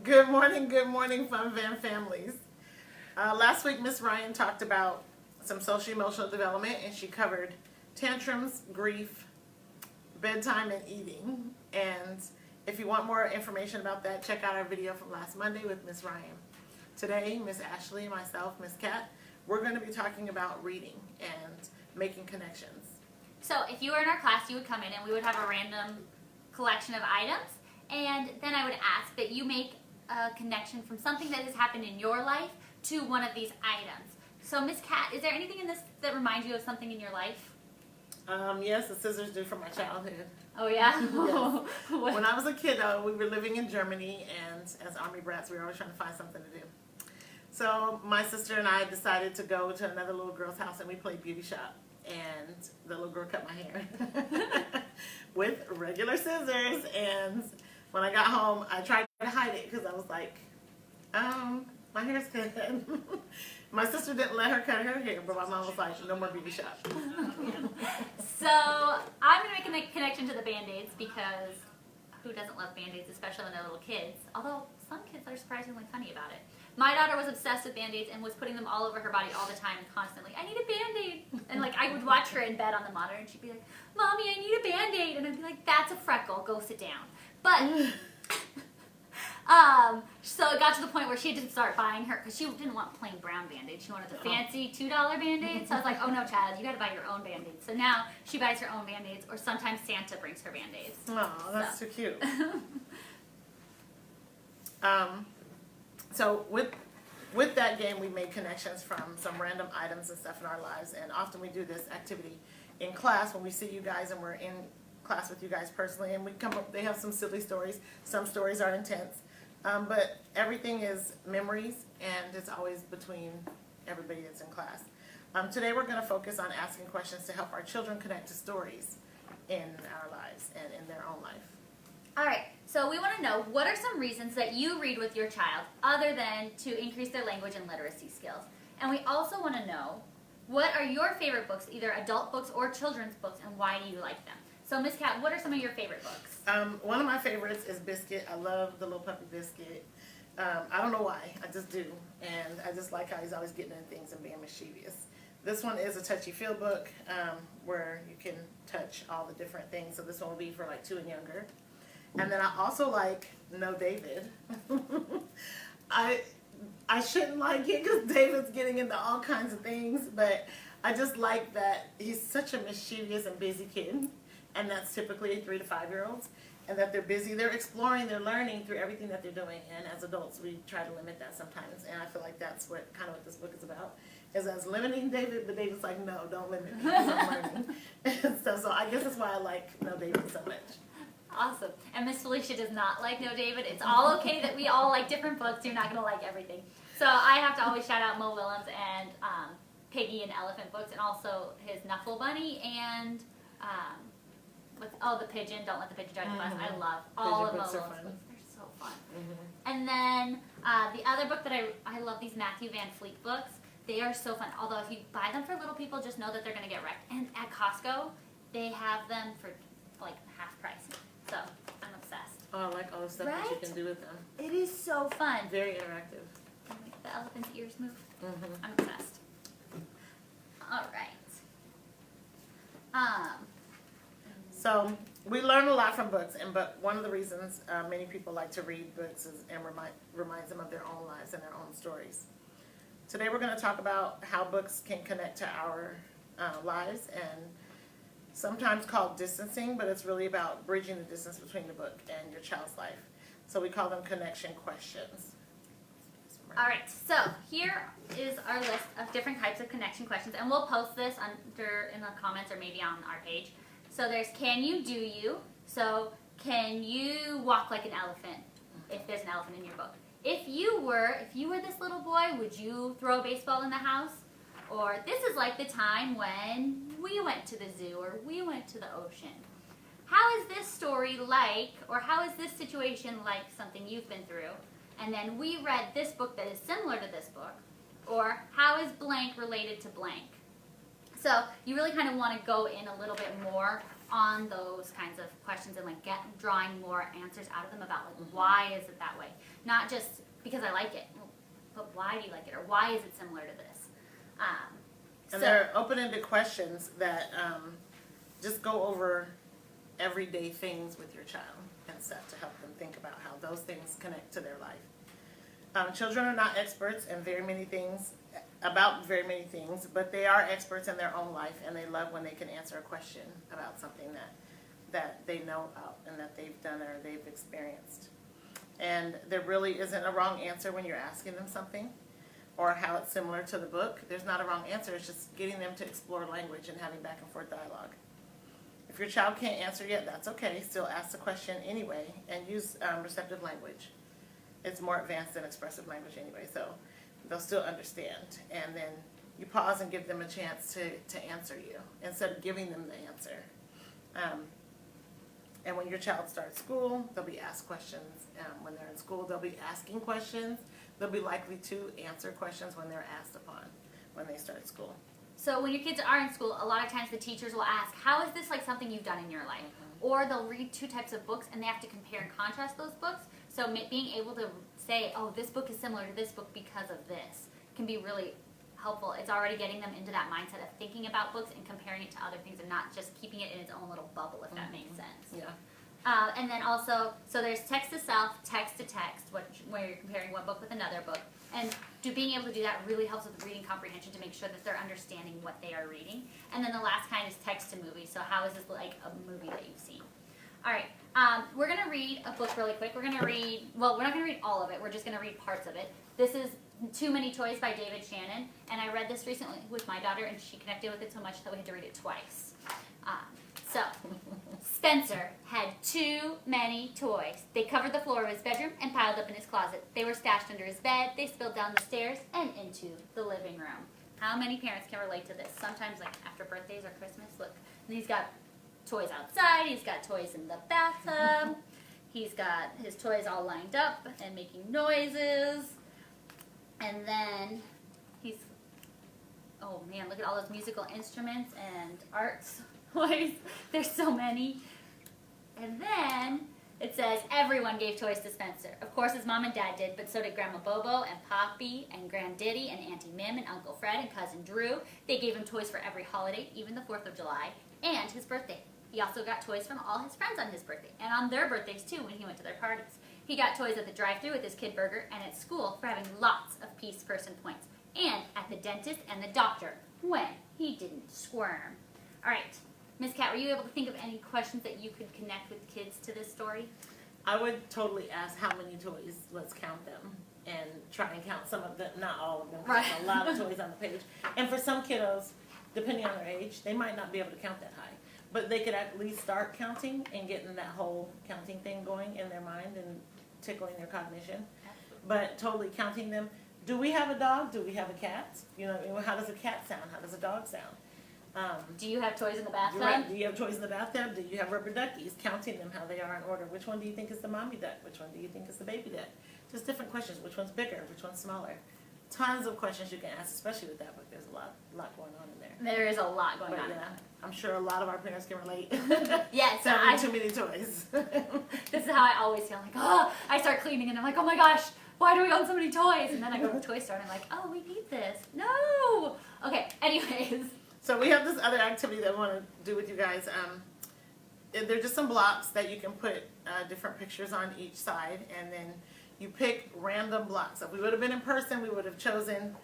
Good morning, Fun Van families. Last week, Miss Ryan talked about some social emotional development, and she covered tantrums, grief, bedtime, and eating. And if you want more information about that, check out our video from last Monday with Miss Ryan. Today, Miss Ashley, myself, Miss Kat, we're going to be talking about reading and making connections. So if you were in our class, you would come in and we would have a random collection of items, and then I would ask that you make a connection from something that has happened in your life to one of these items. So Miss Kat, is there anything in this that reminds you of something in your life? Yes, the scissors do from my childhood. Oh yeah? Yes. When I was a kid, we were living in Germany, and as Army brats, we were always trying to find something to do. So my sister and I decided to go to another little girl's house, and we played beauty shop. And the little girl cut my hair with regular scissors. And when I got home, I tried to hide it because I was like, my hair's cut. My sister didn't let her cut her hair, but my mom was like, no more beauty shop. So I'm going to make a connection to the Band-Aids, because who doesn't love Band-Aids, especially when they're little kids? Although some kids are surprisingly funny about it. My daughter was obsessed with Band-Aids and was putting them all over her body all the time and constantly, I need a Band-Aid. And like I would watch her in bed on the monitor and she'd be like, Mommy, I need a Band-Aid. And I'd be like, that's a freckle, go sit down. But, so it got to the point where she had to start buying her, because she didn't want plain brown Band-Aids. She wanted the fancy $2 Band-Aids. So I was like, oh no, child, you gotta buy your own Band-Aids. So now she buys her own Band-Aids, or sometimes Santa brings her Band-Aids. Oh, that's so cute. So with that game, we made connections from some random items and stuff in our lives, and often we do this activity in class when we see you guys and we're in class with you guys personally, and we come up, they have some silly stories, some stories are intense, but everything is memories, and it's always between everybody that's in class. Today we're going to focus on asking questions to help our children connect to stories in our lives and in their own life. All right, so we want to know, what are some reasons that you read with your child other than to increase their language and literacy skills? And we also want to know, what are your favorite books, either adult books or children's books, and why do you like them? So Miss Kat, what are some of your favorite books? One of my favorites is Biscuit. I love the little puppy Biscuit. I don't know why, I just do. And I just like how he's always getting in things and being mischievous. This one is a touchy-feel book where you can touch all the different things. So this one will be for like 2 and younger. And then I also like No David. I shouldn't like it because David's getting into all kinds of things, but I just like that he's such a mischievous and busy kid, and that's typically 3 to 5-year-olds, and that they're busy, they're exploring, they're learning through everything that they're doing, and as adults we try to limit that sometimes, and I feel like that's what this book is about, is as limiting David, but David's like, no, don't limit me because I'm learning. And so I guess that's why I like No David so much. Awesome. And Miss Felicia does not like No David. It's all okay that we all like different books. You're not going to like everything. So I have to always shout out Mo Willems and Piggy and Elephant books, and also his Knuffle Bunny and the Pigeon. Don't let the pigeon drive the bus. I love all of Mo Willems books. They're so fun. And then the other book that I love, these Matthew Van Fleet books. They are so fun. Although if you buy them for little people, just know that they're going to get wrecked. And at Costco, they have them for like half price. So, I'm obsessed. Oh, I like all the stuff that you can do with them. It is so fun. Very interactive. And make the elephant's ears move. Mm-hmm. I'm obsessed. All right. So, we learn a lot from books, but one of the reasons many people like to read books and reminds them of their own lives and their own stories. Today we're going to talk about how books can connect to our lives, and sometimes called distancing, but it's really about bridging the distance between the book and your child's life. So we call them connection questions. All right, so here is our list of different types of connection questions, and we'll post this under in the comments or maybe on our page. So there's, can you, do you? So can you walk like an elephant, if there's an elephant in your book? If you were this little boy, would you throw a baseball in the house? Or this is like the time when we went to the zoo or we went to the ocean. How is this story like, or how is this situation like something you've been through? And then we read this book that is similar to this book. Or how is blank related to blank? So you really kind of want to go in a little bit more on those kinds of questions and like drawing more answers out of them about like why is it that way, not just because I like it, but why do you like it, or why is it similar to this? And they're open-ended questions that just go over everyday things with your child and stuff to help them think about how those things connect to their life. Children are not experts in very many things, but they are experts in their own life, and they love when they can answer a question about something that they know about and that they've done or they've experienced. And there really isn't a wrong answer when you're asking them something or how it's similar to the book. There's not a wrong answer. It's just getting them to explore language and having back and forth dialogue. If your child can't answer yet, that's okay. Still ask the question anyway and use receptive language. It's more advanced than expressive language anyway, so they'll still understand. And then you pause and give them a chance to answer you instead of giving them the answer. And when your child starts school, they'll be asked questions. When they're in school, they'll be asking questions. They'll be likely to answer questions when they're asked upon when they start school. So when your kids are in school, a lot of times the teachers will ask, how is this like something you've done in your life? Or they'll read two types of books and they have to compare and contrast those books. So being able to say, oh, this book is similar to this book because of this can be really helpful. It's already getting them into that mindset of thinking about books and comparing it to other things and not just keeping it in its own little bubble, if that makes sense. Yeah. And then also, so there's text to self, text to text, where you're comparing one book with another book. And being able to do that really helps with reading comprehension to make sure that they're understanding what they are reading. And then the last kind is text to movie. So how is this like a movie that you've seen? All right, we're going to read a book really quick. We're going to read, well, we're not going to read all of it. We're just going to read parts of it. This is Too Many Toys by David Shannon. And I read this recently with my daughter, and she connected with it so much that we had to read it twice. So, Spencer had too many toys. They covered the floor of his bedroom and piled up in his closet. They were stashed under his bed. They spilled down the stairs and into the living room. How many parents can relate to this? Sometimes, like after birthdays or Christmas, look, and he's got toys outside. He's got toys in the bathtub. He's got his toys all lined up and making noises. And then he's, oh man, look at all those musical instruments and arts. There's so many. And then it says everyone gave toys to Spencer. Of course his mom and dad did, but so did Grandma Bobo and Poppy and Granddaddy and Auntie Mim and Uncle Fred and Cousin Drew. They gave him toys for every holiday, even the 4th of July, and his birthday. He also got toys from all his friends on his birthday, and on their birthdays too when he went to their parties. He got toys at the drive-thru with his kid burger and at school for having lots of peace person points, and at the dentist and the doctor when he didn't squirm. All right. Miss Kat, were you able to think of any questions that you could connect with kids to this story? I would totally ask how many toys, let's count them, and try and count some of them, not all of them, right. A lot of toys on the page. And for some kiddos, depending on their age, they might not be able to count that high. But they could at least start counting and getting that whole counting thing going in their mind and tickling their cognition. But totally counting them. Do we have a dog? Do we have a cat? You know, how does a cat sound? How does a dog sound? Do you have toys in the bathtub? Right. Do you have toys in the bathtub? Do you have rubber duckies? Counting them, how they are in order. Which one do you think is the mommy duck? Which one do you think is the baby duck? Just different questions. Which one's bigger? Which one's smaller? Tons of questions you can ask, especially with that book. There's a lot going on in there. There is a lot going on. Yeah, I'm sure a lot of our parents can relate. Yes. Having too many toys. This is how I always feel. Like, oh, I start cleaning and I'm like, oh my gosh, why do we own so many toys? And then I go to the toy store and I'm like, oh, we need this. No. Okay. Anyways. So we have this other activity that we want to do with you guys. They're just some blocks that you can put different pictures on each side, and then you pick random blocks. If we would have been in person, we would have chosen,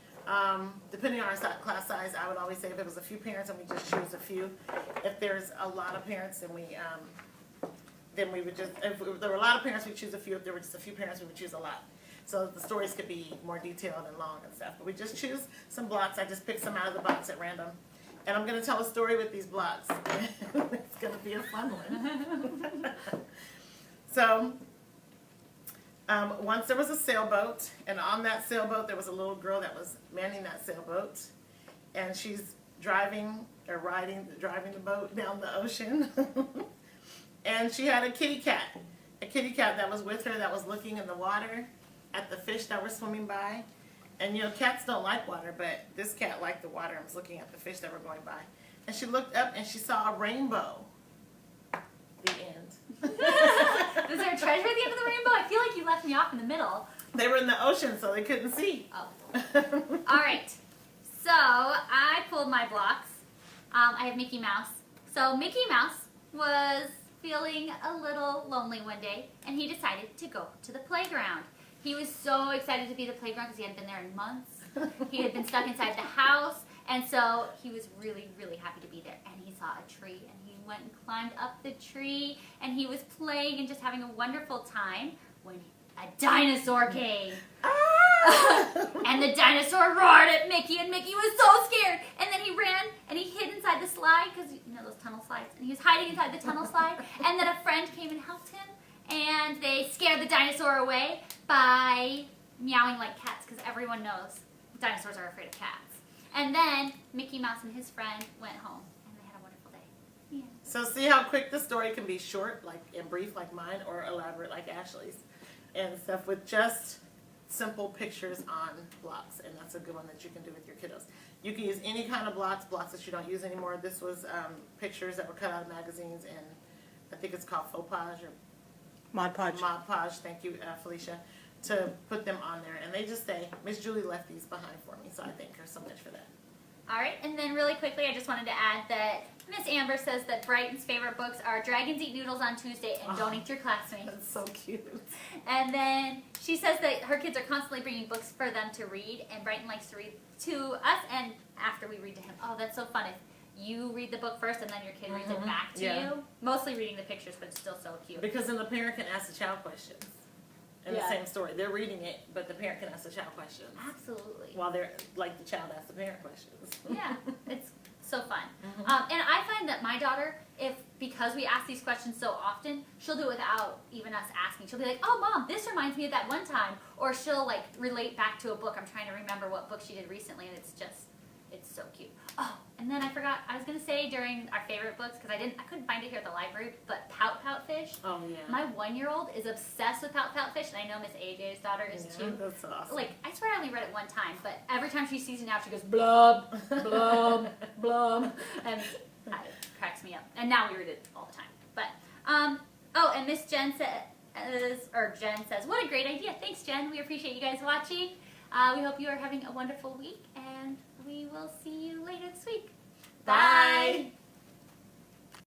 depending on our class size, I would always say if it was a few parents and we just choose a few. If there's a lot of parents, then we would just, if there were a lot of parents, we'd choose a few. If there were just a few parents, we would choose a lot. So the stories could be more detailed and long and stuff. But we just choose some blocks. I just picked some out of the box at random. And I'm going to tell a story with these blocks. It's going to be a fun one. So, once there was a sailboat, and on that sailboat there was a little girl that was manning that sailboat. And she's driving the boat down the ocean. And she had a kitty cat that was with her that was looking in the water at the fish that were swimming by. And you know, cats don't like water, but this cat liked the water and was looking at the fish that were going by. And she looked up and she saw a rainbow The end. Was there a treasure at the end of the rainbow? I feel like you left me off in the middle. They were in the ocean, so they couldn't see. Oh. All right. So I pulled my blocks. I have Mickey Mouse. So Mickey Mouse was feeling a little lonely one day, and he decided to go to the playground. He was so excited to be at the playground because he hadn't been there in months. He had been stuck inside the house, and so he was really, really happy to be there. And he saw a tree, and he went and climbed up the tree, and he was playing and just having a wonderful time when a dinosaur came. And the dinosaur roared at Mickey, and Mickey was so scared. And then he ran and he hid inside the slide, because you know those tunnel slides, and he was hiding inside the tunnel slide. And then a friend came and helped him, and they scared the dinosaur away by meowing like cats, because everyone knows dinosaurs are afraid of cats. And then Mickey Mouse and his friend went home, and they had a wonderful day. Yeah. So see how quick the story can be, short, like and brief, like mine, or elaborate, like Ashley's, and stuff with just simple pictures on blocks, and that's a good one that you can do with your kiddos. You can use any kind of blocks that you don't use anymore. This was pictures that were cut out of magazines, and I think it's called faux page or Mod Podge. Mod Podge. Thank you, Felicia, to put them on there, and they just stay. Miss Julie left these behind for me, so I thank her so much for that. All right, and then really quickly, I just wanted to add that Miss Amber says that Brighton's favorite books are Dragons Eat Noodles on Tuesday and Don't Eat Your Classmates. That's so cute. And then she says that her kids are constantly bringing books for them to read, and Brighton likes to read to us, and after we read to him. Oh, that's so fun. If you read the book first and then your kid reads it back to you. Mostly reading the pictures, but it's still so cute. Because then the parent can ask the child questions. In the same story. They're reading it, but the parent can ask the child questions. Absolutely. While they're, like, the child asks the parent questions. Yeah, it's so fun. And I find that my daughter, because we ask these questions so often, she'll do it without even us asking. She'll be like, oh, Mom, this reminds me of that one time. Or she'll, like, relate back to a book. I'm trying to remember what book she did recently, and it's so cute. Oh, and then I forgot, I was going to say during our favorite books, because I couldn't find it here at the library, but Pout Pout Fish. Oh, yeah. My 1-year-old is obsessed with Pout Pout Fish, and I know Miss AJ's daughter is too. That's awesome. Like, I swear I only read it one time, but every time she sees it now, she goes, blub, blub, blub, and it cracks me up. And now we read it all the time. But, oh, and Miss Jen says, what a great idea. Thanks, Jen. We appreciate you guys watching. We hope you are having a wonderful week, and we will see you later this week. Bye. Bye.